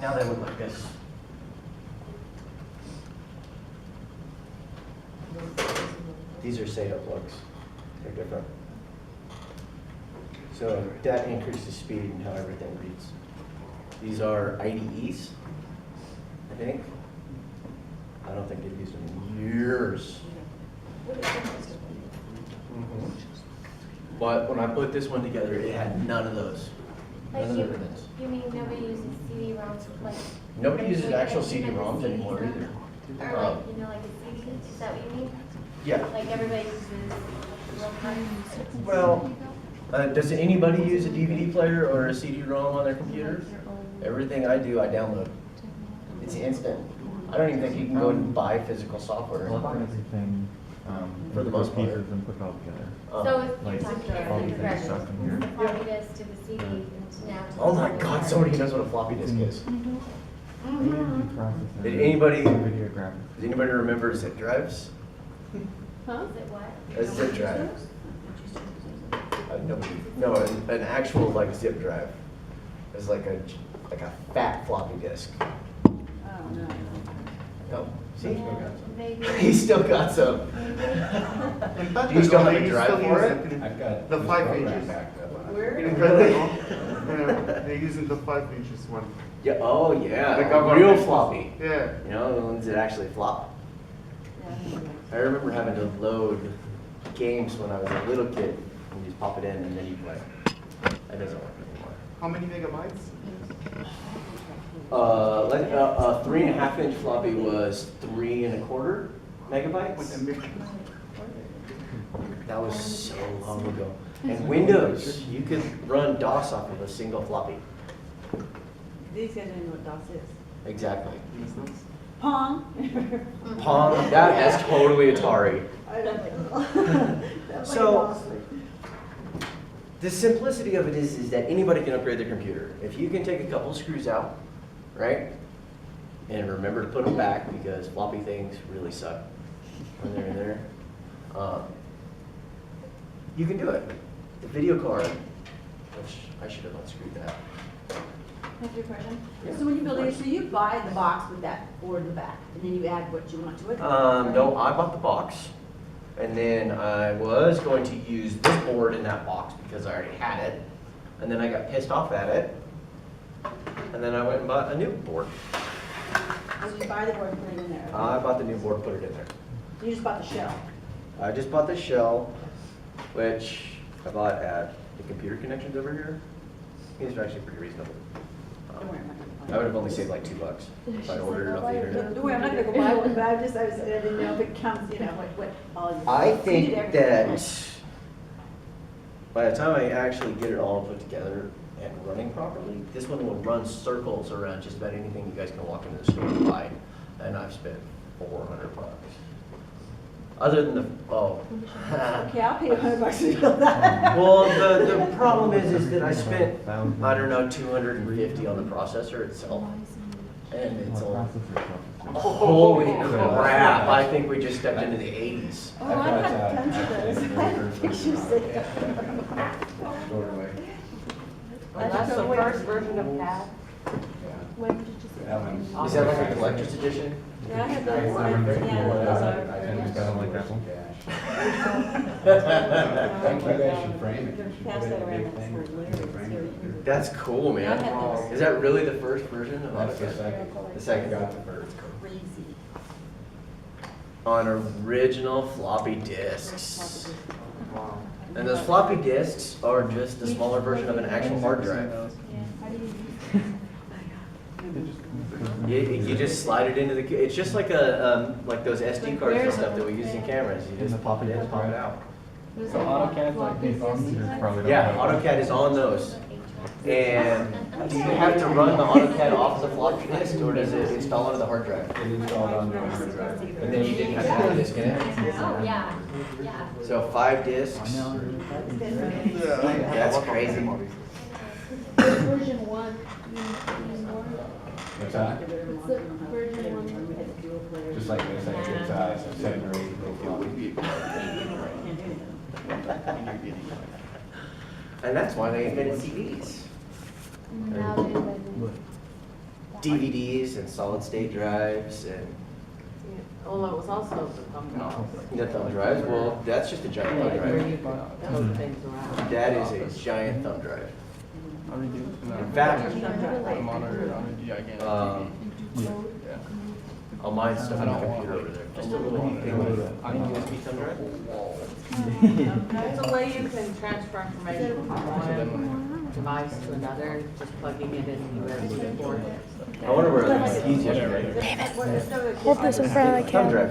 Now they look like this. These are SATA plugs. They're different. So that increases speed and how everything reads. These are IDEs, I think. I don't think they've used them in years. But when I put this one together, it had none of those. None of the ribbons. You mean nobody uses CD-ROMs like? Nobody uses actual CD-ROMs anymore either. Or like, you know, like a CD, is that what you mean? Yeah. Like everybody uses real cards? Well, does anybody use a DVD player or a CD-ROM on their computer? Everything I do, I download. It's instant. I don't even think you can go and buy physical software. Everything, For the most part. pieces and put it all together. So if like, you're talking all about these the things stuck in here. the floppy disk to the CD and to now to. Oh my God, somebody knows what a floppy disk is. AMD processor. Did anybody- Video graphics. Does anybody remember zip drives? Huh? Is it what? A zip drive. No, an actual like zip drive. It's like a fat floppy disk. Oh, no. Oh, see? Yeah, maybe. He still got some. In Do you still have a drive still for use it? I've got The 5 program inches. back up. Where? In Brazil, they're using the 5 inches one. Yeah. Oh yeah. The government. Real floppy. Yeah. You know, the ones that actually flop. I remember having to load games when I was a little kid. You just pop it in and then you play. That doesn't work anymore. How many megabytes? Like a 3.5 inch floppy was 3.25 megabytes. That was so long ago. And Windows, you could run DOS off of a single floppy. These guys don't know what DOS is. Exactly. Pong. Pong, that's totally Atari. I don't know. So, the simplicity of it is that anybody can upgrade their computer. If you can take a couple screws out, right? And remember to put them back because floppy things really suck when they're in there. You can do it. The video card, which I should have unscrewed that. That's your question? Yeah. So when you build it, so you buy the box with that board in the back, and then you add what you want to it? No, I bought the box. And then I was going to use this board in that box because I already had it. And then I got pissed off at it. And then I went and bought a new board. So you buy the board and put it in there? I bought the new board, put it in there. You just bought the shell? I just bought the shell, which I bought at the Computer Connections over here. These are actually pretty reasonable. Don't worry, I'm not gonna buy I would have only saved like $2 if I ordered it off the internet. Don't worry, I'm not gonna go buy one, but I didn't know if it comes, you know, what all you. I you think did everything. that by the time I actually get it all put together and running properly, this one will run circles around just about anything you guys can walk into the store and buy. And I've spent $400. Other than the, Okay, I'll pay $100 to build that. well, the problem is that I spent, I don't know, $250 on the processor itself. And it's all, holy crap, I think we just stepped into the 80s. Oh, I've got tons of those. I have pictures that. Stored away. That's the first version of CAD. When did you say? That one. Is that like a collector's edition? Yeah, I have those ones, yeah, those I are. don't like that one. I think you guys should frame it. You should Pass put it that in a around, big that's thing. hilarious. That's cool, man. I had those. Is that really the first version of That's the AutoCAD? second. The second. Got the first. Crazy. On original floppy disks. Wow. And those floppy disks are just a smaller version of an actual hard drive. How do you use You just slide it into the, it's just like like those SD cards and stuff that we use in cameras. You just pop it in, pop it out. So AutoCAD's like these ones, you probably don't Yeah, have. AutoCAD is on those. And do you have to run the AutoCAD off of the floppy disk or does it install onto the hard drive? It installed on the hard drive. And then you didn't have to have a disk in it? Oh, yeah, yeah. So 5 disks. Yeah. That's crazy. Version 1. What's that? version one. Just like this, like it's 7 or 8 floppy. And that's why they invented CDs. And now they invented DVDs and solid state drives and Well, it was also the thumb drive. the thumb drives. Well, that's just a giant thumb Where drive. you could tote things around. That is a giant thumb drive. In fact- a monitor on a gigantic Um, TV. Yeah. Oh, mine's stuff on I the don't computer want over there. it. Just a little thing with a USB thumb drive. It's a way you can transfer information from one device to another, just plugging it in the USB port. I wonder where the keys yesterday. Hold this in front of the Thumb camera.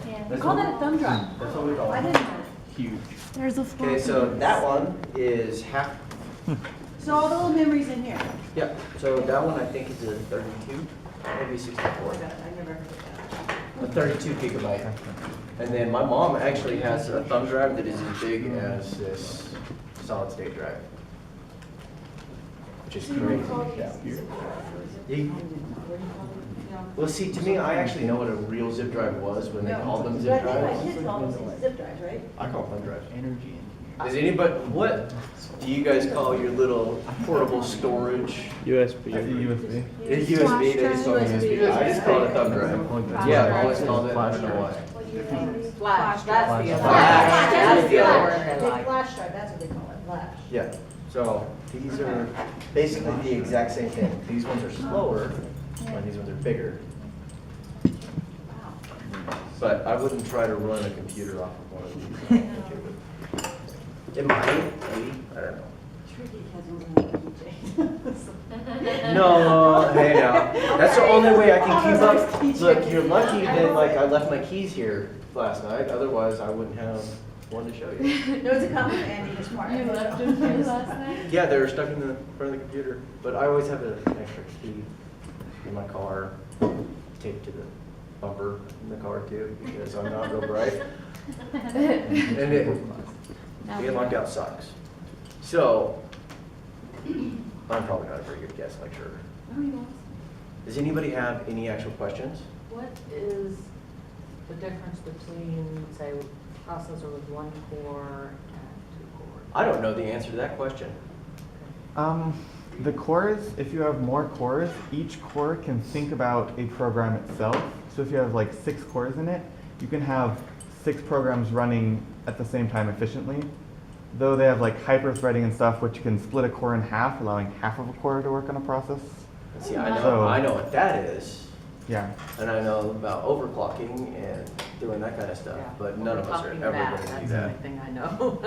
drive. We call that a thumb drive. That's what we call I it. didn't know. Huge. There's a Okay, floppy. so that one is half. So all the little memories in here. Yep. So that one I think is a 32, maybe 64. I never heard of that. A 32 gigabyte. And then my mom actually has a thumb drive that is as big as this solid state drive. Which is crazy. You- Well, see, to me, I actually know what a real zip drive was when they called them But zip I think my drives. kids call them zip drives, right? I call them thumb drives. Energy. Does anybody, what do you guys call your little portable storage? USB. USB. It's USB, they just call it USB. I just call it a thumb drive. Yeah, I always called it, I don't know why. What do you think? Flash, that's the other. Flash. That's the other word I Big like. flash drive, that's what they call it, flash. Yeah, so these are basically the exact same thing. These ones are slower, and these ones are bigger. But I wouldn't try to run a computer off of one of these. It might, maybe, I don't know. Tricky has one of No, hey now, that's the only way I can keep up. Look, you're lucky that like I left my keys here last night, otherwise I wouldn't have one to show you. No, it's a compliment, Andy, you're smart. You left them here last night? Yeah, they were stuck in the front of the computer, but I always have an extra key in my car, taped to the bumper in the car too, because I'm not real bright. And it, being locked out sucks. So, I'm probably not a very good guest lecturer. Does anybody have any actual questions? What is the difference between, say, processor with one core and two cores? I don't know the answer to that question. The cores, if you have more cores, each core can think about a program itself. So if you have like 6 cores in it, you can have 6 programs running at the same time efficiently. Though they have like hyper-threading and stuff, which can split a core in half, allowing half of a core to work on a process. See, I So- know what that is, Yeah. and I know about overclocking and doing that kind of stuff, Yeah. but none of us are Talking ever that, going to do That's the that. only thing I know.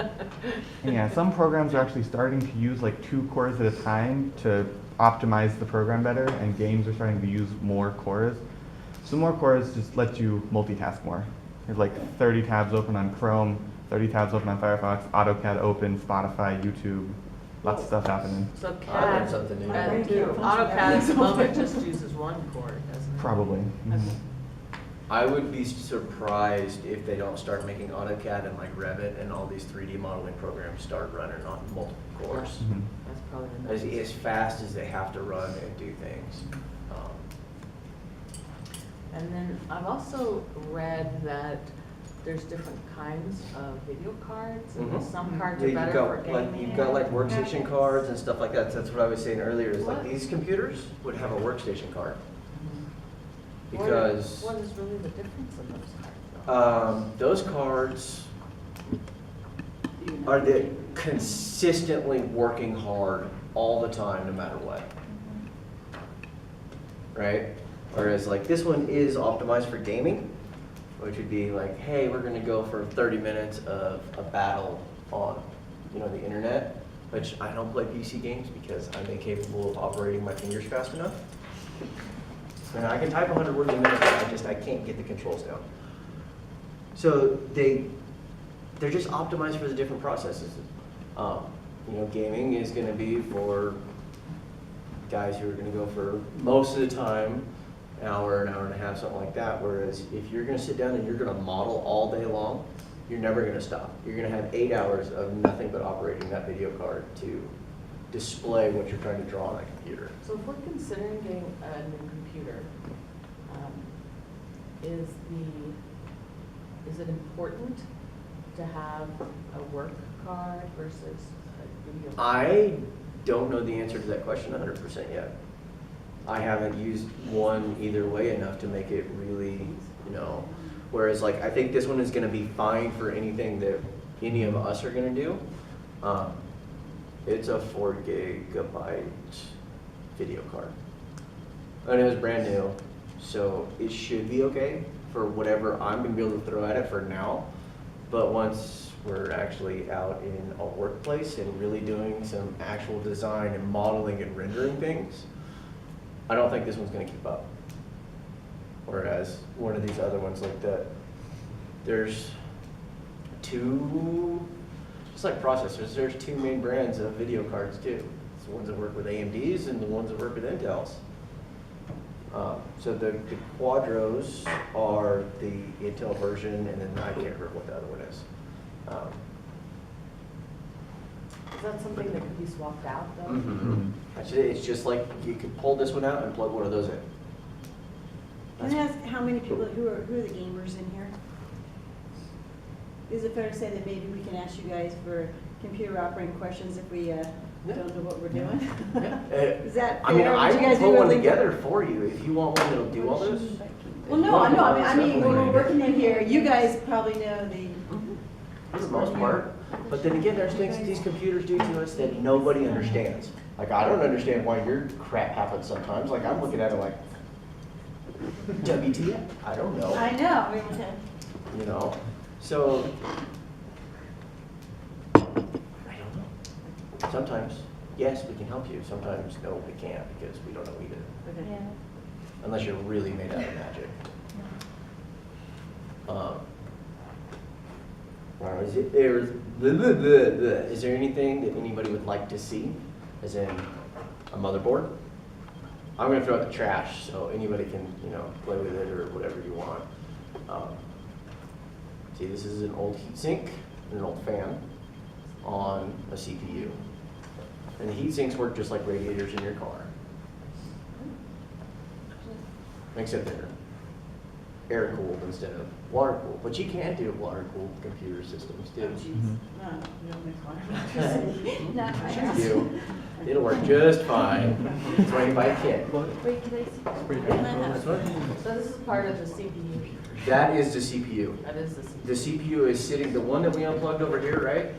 And yeah, some programs are actually starting to use like 2 cores at a time to optimize the program better, and games are starting to use more cores. So more cores just let you multitask more. There's like 30 tabs open on Chrome, 30 tabs open on Firefox, AutoCAD open, Spotify, YouTube, lots of stuff happening. So I learned CAD, something new. AutoCAD at the moment just uses one core, doesn't it? Probably. Mhm. I would be surprised if they don't start making AutoCAD and like Revit and all these 3D modeling programs start running on multiple cores. Mhm. That's probably the next. As fast as they have to run and do things. And then I've also read that there's different kinds of video cards, and Mhm. some cards Yeah, are better for gaming. You've got like workstation cards and stuff like that. That's what I was saying earlier, is like What? these computers would have a workstation card. Mhm. Because What is really the difference in those cards? those cards are the consistently working hard all the time, no matter what. Right? Whereas like this one is optimized for gaming, which would be like, hey, we're gonna go for 30 minutes of a battle on, the internet, which I don't play PC games because I'm incapable of operating my fingers fast enough. And I can type 100 words a minute, but I can't get the controls down. So they're just optimized for the different processes. Gaming is gonna be for guys who are gonna go for most of the time, an hour and a half, something like that. Whereas if you're gonna sit down and you're gonna model all day long, you're never gonna stop. You're gonna have 8 hours of nothing but operating that video card to display what you're trying to draw on that computer. So if we're considering getting a new computer, is it important to have a work card versus a video card? I don't know the answer to that question 100% yet. I haven't used one either way enough to make it really, whereas like, I think this one is gonna be fine for anything that any of us are gonna do. It's a 4 gigabyte video card. And it was brand new, so it should be okay for whatever I'm gonna be able to throw at it for now. But once we're actually out in a workplace and really doing some actual design and modeling and rendering things, I don't think this one's gonna keep up. Whereas one of these other ones like that, there's two, just like processors, there's two main brands of video cards too. It's the ones that work with AMDs and the ones that work with Intels. So the Quadros are the Intel version, and then I can't remember what the other one is. Is that something that could be swapped out though? Actually, it's just like you could pull this one out and plug one of those in. Can I ask how many people, who are the gamers in here? Is it fair to say that maybe we can ask you guys for computer operating questions if we don't know what we're doing? Is that I mean, fair? I Would you guys will be put one willing to- together for you if you want one that'll do all this. Well, no, I mean, when we're working in here, you guys probably know the. For the most part. But then again, there's things that these computers do to us that nobody understands. Like, I don't understand why your crap happens sometimes. Like, I'm looking at it like, WTF? I don't know. I know. So, I don't know. Sometimes, yes, we can help you. Sometimes, no, we can't because we don't know either. Yeah. Unless you're really made out of magic. Is there anything that anybody would like to see, as in a motherboard? I'm gonna throw it in the trash, so anybody can, play with it or whatever you want. See, this is an old heatsink and an old fan on a CPU. And the heat sinks work just like radiators in your car. Except they're air cooled instead of water cooled. But you can do water cooled computer systems too. No, you don't make fun. Not my Sure house. you. It'll work just fine. That's why you buy a kit. Wait, can I see? That's what? So this is part of the CPU. That is the CPU. That is the CPU. The CPU is sitting, the one that we unplugged over here, right?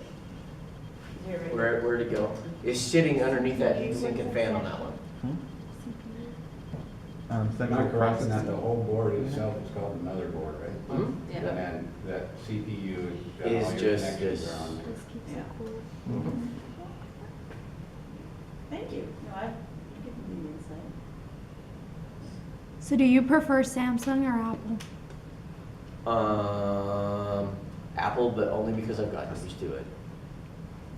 Where'd it go? Is sitting underneath that heatsink and fan on that one. Am I correct in that the whole board itself is called the motherboard, right? Hmm? Yeah. And that CPU Is all your just connections this. are on there. This keeps Yeah. it cool. Thank you. No, I give you insight. So do you prefer Samsung or Apple? Apple, but only because I've gotten used to it.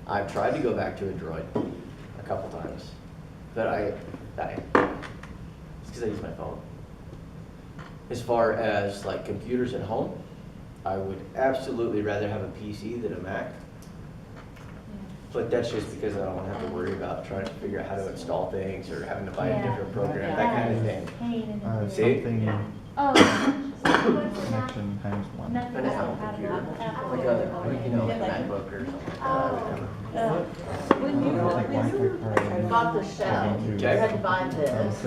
I've tried to go back to Android a couple times, but it's because I use my phone. As far as like computers at home, I would absolutely rather have a PC than a Mac. But that's just because I don't want to have to worry about trying to figure out how to install things or having to buy a different program, that kind of thing. Pain in the See? Something Oh, connection times one. nothing An Apple computer, like a MacBook or something. When you bought the shelf, you had to buy this.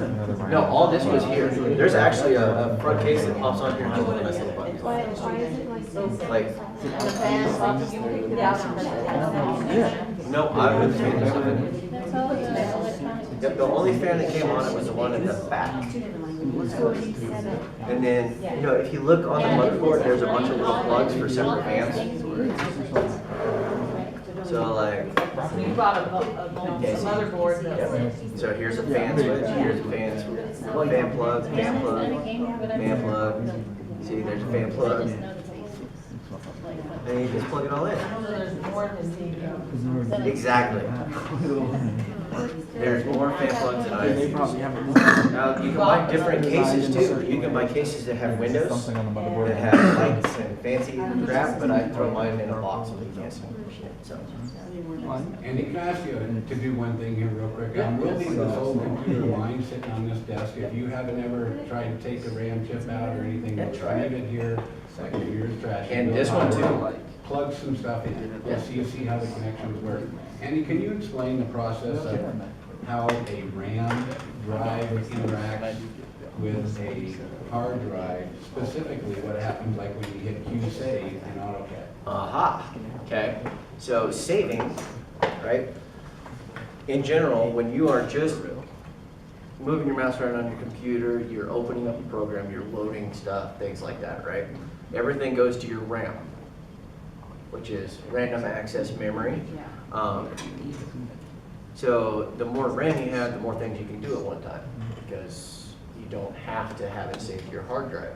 No, all this was here. There's actually a front case that pops on here and just a nice little button. Why is it like this? Like, And the fan box, you pick it out and then no, I would say there's nothing. That's all the electronic. Yep, the only fan that came on it was the one in the back. And then, if you look on the motherboard, there's a bunch of little plugs for separate fans. So like, So you bought a motherboard that's. so here's a fan switch, here's a fan switch, fan plug, fan plug, fan plug. See, there's a fan plug. And you just plug it all in. So there's more than the. Exactly. There's more fan plugs than I have. Now, you can buy different cases too. You can buy cases that have windows, Something on the that motherboard. have lights and fancy crap, but I throw mine in a box so you can't see it. So, Andy, can I ask you to do one thing here real quick? We'll leave this old computer of mine sitting on this desk. If you haven't ever tried to take a RAM chip out or anything, Yeah, try it. leave it here, like yours trash. And this one too. Plug some stuff in, Yeah. see how the connections work. Andy, can you explain the process of how a RAM drive interacts with a hard drive, specifically what happens like when you hit Q save in AutoCAD. Aha, okay. So saving, right? In general, when you are just moving your mouse around on your computer, you're opening up a program, you're loading stuff, things like that, right? Everything goes to your RAM, which is random access memory. So the more RAM you have, the more things you can do at one time, because you don't have to have it saved to your hard drive.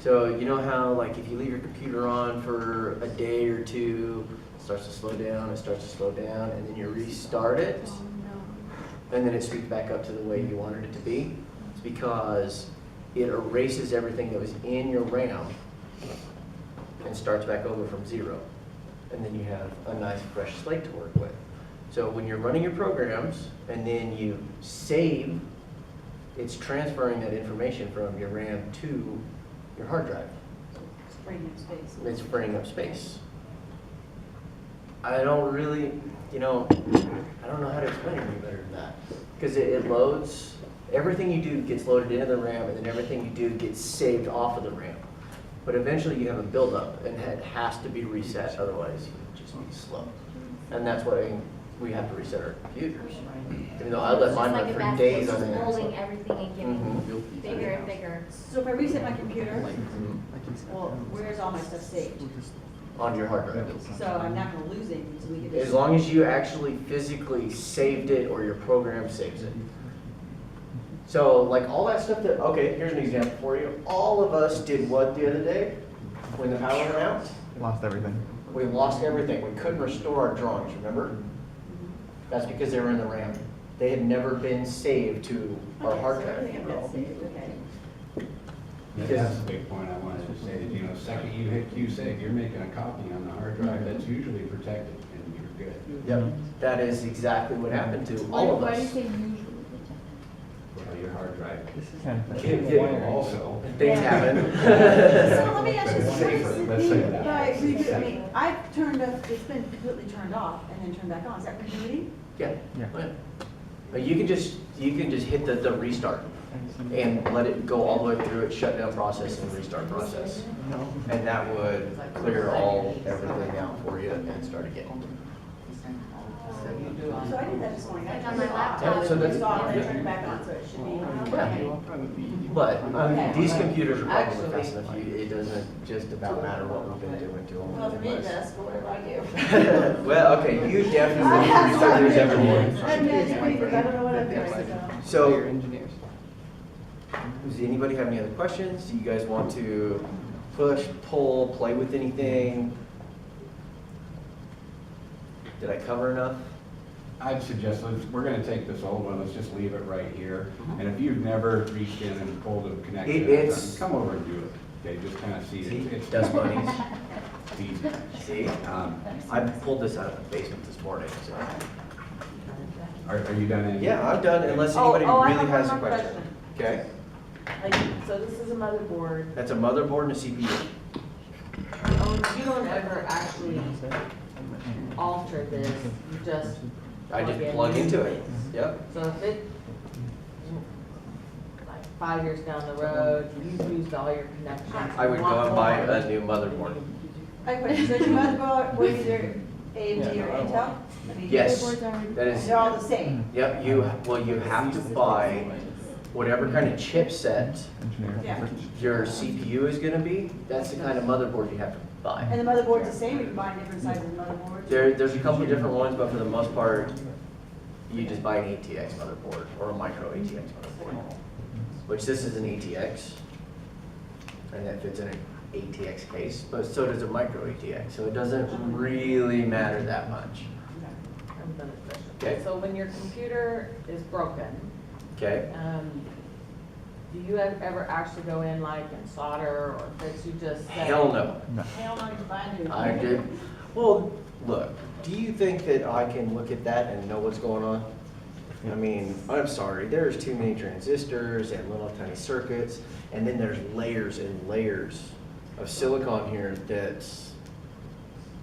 So you know how, like, if you leave your computer on for a day or two, it starts to slow down, it starts to slow down, and then you restart it, and then it speeds back up to the way you wanted it to be? It's because it erases everything that was in your RAM and starts back over from zero. And then you have a nice fresh slate to work with. So when you're running your programs and then you save, it's transferring that information from your RAM to your hard drive. It's freeing up space. It's freeing up space. I don't really, I don't know how to explain it any better than that. Because it loads, everything you do gets loaded into the RAM, and then everything you do gets saved off of the RAM. But eventually you have a buildup, and it has to be reset, otherwise you just be slow. And that's why we have to reset our computers. Even though I let mine run for days on It's end. just rolling everything and getting bigger and bigger. So if I reset my computer, well, where's all my stuff saved? On your hard drive. So I'm not gonna lose anything, so we can just. As long as you actually physically saved it or your program saves it. So like all that stuff that, okay, here's an example for you. All of us did what the other day when the power went out? Lost everything. We lost everything. We couldn't restore our drawings, remember? That's because they were in the RAM. They had never been saved to our Okay, hard so drive. everything I've got saved, okay. That's a big point I wanted to say, that, the second you hit Q save, you're making a copy on the hard drive that's usually protected, and you're good. Yep, that is exactly what happened to all of Why do you us. say usually? Well, your hard drive. Also. Things happen. So let me ask you, It's so what safer, does it let's say mean that. by reboot? I mean, I've turned up, it's been completely turned off and then turned back on. Is that rebooting? Yeah. Yeah. Oh, yeah. But you can just hit the restart and let it go all the way through its shutdown process and restart process. And that would clear everything out for you and start again. So I did that this morning. I Like on turned my it off. laptop. So that's- It's off and then turned it back on, so it should be. Yeah. But these computers are probably fast enough. It doesn't just about matter what we've been doing to them. Well, for me it does, but what do I do? Well, okay, you definitely need to restart yours every morning. I'm magic fingers, I don't know what I'm doing, so. So, does anybody have any other questions? Do you guys want to push, pull, play with anything? Did I cover enough? I'd suggest, we're gonna take this old one, let's just leave it right here. And if you've never reached in and pulled a connection, It's- come over and do it. Okay, just kind of see See, it. It's dust bunnies. it's easy. See, I pulled this out of the basement this morning, so. Are you done? Andy? Yeah, I'm done unless Oh, anybody I really have has a one more question. Okay, Like, so this is a motherboard. that's a motherboard and a CPU. You don't ever actually alter this, you just. I just plug into it. Yep. So if it, like 5 years down the road, you've used all your connections. I would you go want and buy more, a new motherboard. I have a question. So your motherboard, what is either AMD or Intel? I mean, Yes, Motherboards are- that is, They're all the same. yep, you have to buy whatever kind of chipset Engineer. Yeah. your CPU is gonna be, that's the kind of motherboard you have to buy. And the motherboard's the same, or you can buy different sizes of motherboards? There's a couple of different ones, but for the most part, you just buy an ATX motherboard or a micro ATX motherboard. Which this is an ATX, and that fits in an ATX case, but so does a micro ATX, so it doesn't really matter that much. I'm done with this. Okay. So when your computer is broken, Okay? do you ever actually go in like and solder or fix, you just say? Hell no. Hell no, you can buy a new. I did. Well, look, do you think that I can look at that and know what's going on? I mean, I'm sorry, there's too many transistors and little tiny circuits, and then there's layers and layers of silicon here that's,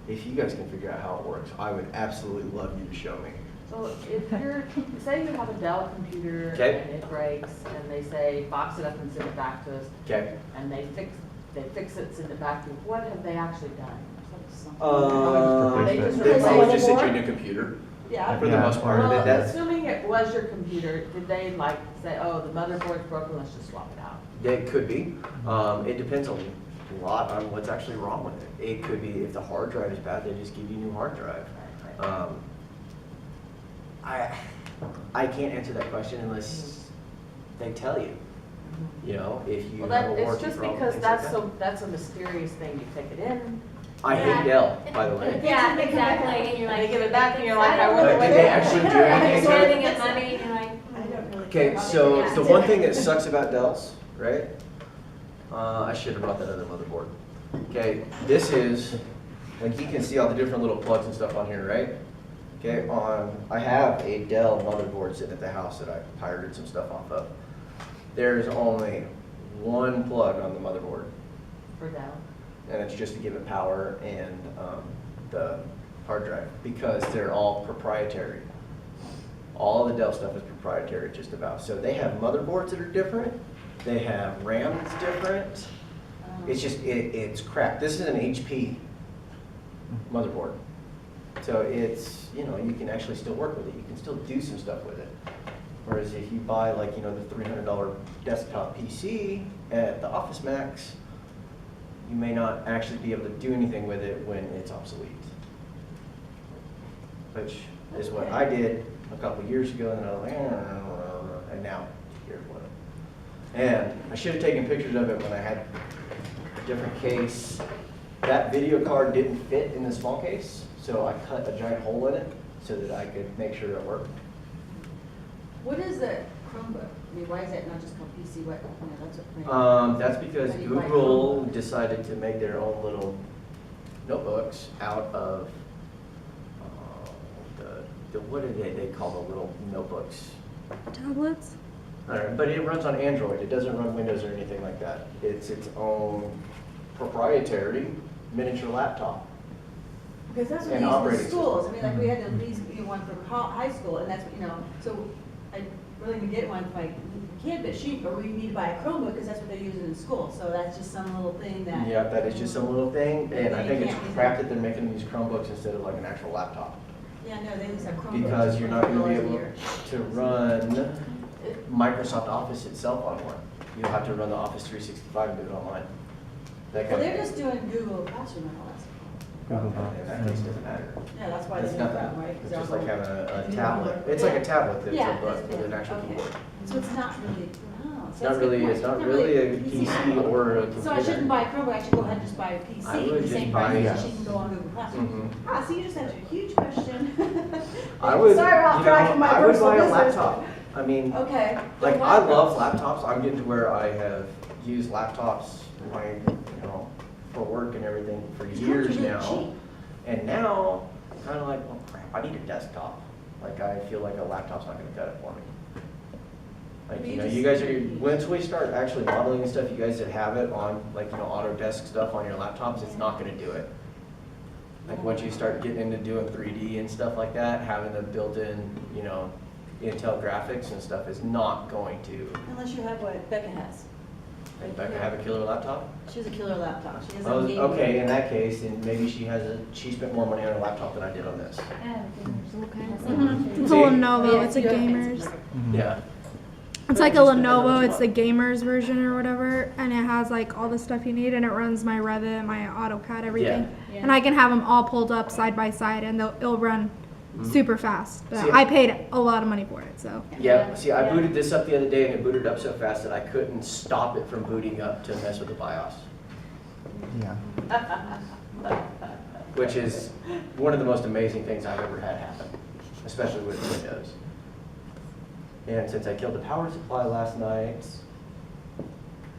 if you guys can figure out how it works, I would absolutely love you to show me. So if you're, say you have a Dell computer Okay. and it breaks, and they say, box it up and send it back to us, Okay. and they fix it, send it back to you, what have they actually done? They just They replace probably the just sent you a motherboard? new computer, Yeah. for the Yeah. most part. Well, That's, assuming it was your computer, did they like say, oh, the motherboard's broken, let's just swap it out? it could be. It depends a lot on what's actually wrong with it. It could be if the hard drive is bad, they just give you a new hard drive. I can't answer that question unless they tell you. You know, if you Well, have a that, it's warranty just problem, because things like that's that. so, that's a mysterious thing, you take it in. I Yeah. hate Dell, by the way. Yeah, exactly, and you're like. They give it back and you're like, I I don't wonder know. Did they actually do anything to it? Spending it money, and you're like. I don't really. Okay, care about so it. the one thing that sucks about Dells, right? I should have brought that other motherboard. Okay, this is, like you can see all the different little plugs and stuff on here, right? Okay, I have a Dell motherboard sitting at the house that I pirated some stuff off of. There's only one plug on the motherboard, For Dell. and it's just to give it power and the hard drive, because they're all proprietary. All the Dell stuff is proprietary just about. So they have motherboards that are different, they have RAM that's different. It's just, it's crap. This is an HP motherboard. So it's, you know, you can actually still work with it. You can still do some stuff with it. Whereas if you buy like, you know, the $300 desktop PC at the Office Max, you may not actually be able to do anything with it when it's obsolete. Which is what I did a couple years ago, and I was like, and now here's what. And I should have taken pictures of it when I had a different case. That video card didn't fit in the small case, so I cut a giant hole in it so that I could make sure it worked. What is a Chromebook? I mean, why is that not just called PC? What, you know, that's what. That's because How do you buy Google Chromebook? decided to make their own little notebooks out of what do they call the little notebooks? Tablets? All right, but it runs on Android. It doesn't run Windows or anything like that. It's its own proprietary miniature laptop. Because that's what And they use in operating the schools. I system. mean, like we had to lease one for high school, and that's, you know, so I really need to get one for my kid, but we need to buy a Chromebook because that's what they're using in school. So that's just some little thing that. Yeah, that is just some little thing, and I think it's You can't use crap it. that they're making these Chromebooks instead of like an actual laptop. Yeah, no, they just have Chromebooks. Because you're not gonna be $20 a able year. to run Microsoft Office itself on one. You'll have to run the Office 365 and do it online. That Well, kind they're of just doing Google Classroom and all that stuff. Google In that case, it doesn't matter. Yeah, that's why they It's do nothing. that, right? 'Cause It's just they're like all- having a Yeah. tablet. It's like a tablet that's Yeah, a book with an actual okay. keyboard. So it's not really, oh. It's not really a PC or a computer. So I shouldn't buy a Chromebook, I should go ahead and just buy a PC, I would the just same buy- price, yeah. so she can go on Google Classroom. Mhm. Ah, so you just answered a huge question. I would, Sorry about you tracking know, my I would personal buy a business. laptop. I mean, Okay. like, Then I why- love laptops. I'm getting to where I have used laptops, like, you know, for work and everything for It's years really now. cheap. And now, I'm kind of like, well, crap, I need a desktop. Like, I feel like a laptop's not gonna cut it for me. Like, But you you know, just- you guys are, once we start actually modeling and stuff, you guys that have it on, like, you know, Autodesk stuff on your laptops, it's not gonna do it. Like, once you start getting into doing 3D and stuff like that, having the built-in, you know, Intel graphics and stuff is not going to. Unless you have what Becca has. Becca have a killer laptop? She has a killer laptop, she has a Oh, gaming. okay, in that case, then maybe she spent more money on a laptop than I did on this. It's a See? Lenovo, Yeah, it's a you have fancy gamer's. Becca. Yeah. It's like a Lenovo, it's the gamer's version or whatever, and it has like all the stuff you need, and it runs my Revit, my AutoCAD, everything. Yeah. And I can have them all pulled up side by side, and it'll run super fast. But See, I paid a lot of money for it, so. Yeah, see, I Yeah. booted this up the other day and it booted up so fast that I couldn't stop it from booting up to mess with the BIOS, Yeah. which is one of the most amazing things I've ever had happen, especially with Windows. And since I killed the power supply last night,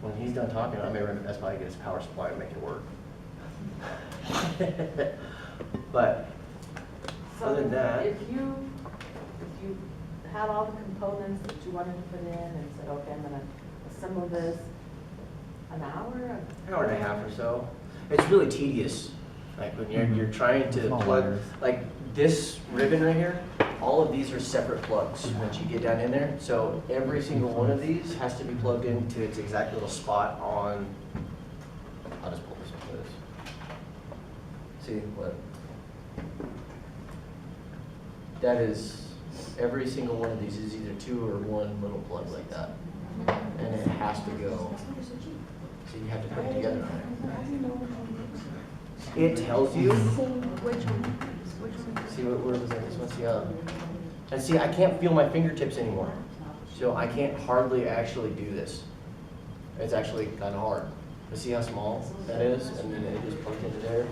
when he's done talking, I may run to Best Buy and get his power supply and make it work. But So other than that, If you had all the components that you wanted to put in and said, okay, I'm gonna assemble this, an hour? hour and a half or so. It's really tedious, like when you're trying to Small plug, wires. like this ribbon right here, all of these are separate plugs once you get down in there. So every single one of these has to be plugged into its exact little spot on, I'll just pull this one for this. See what? That is, every single one of these is either 2 or 1 little plug like that. And it has to go. So you have to put it together. It tells you. See where was that? This one, see and see, I can't feel my fingertips anymore. So I can't hardly actually do this. It's actually kind of hard. But see how small that is? And then it just plugs into there.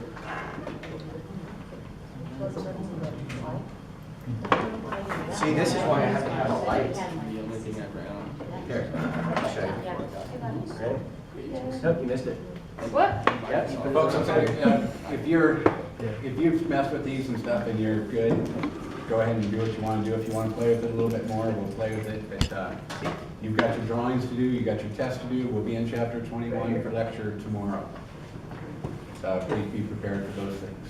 See, this is why I have to have a light. Here, I'll show you. Ready? Nope, you missed it. What? Yeah, you put it Folks, I'm on. sorry, if you've messed with these and stuff and you're good, go ahead and do what you want to do. If you want to play with it a little bit more, we'll play with it. But you've got your drawings to do, you got your test to do. We'll be in chapter 21 for lecture tomorrow. So please be prepared for those things.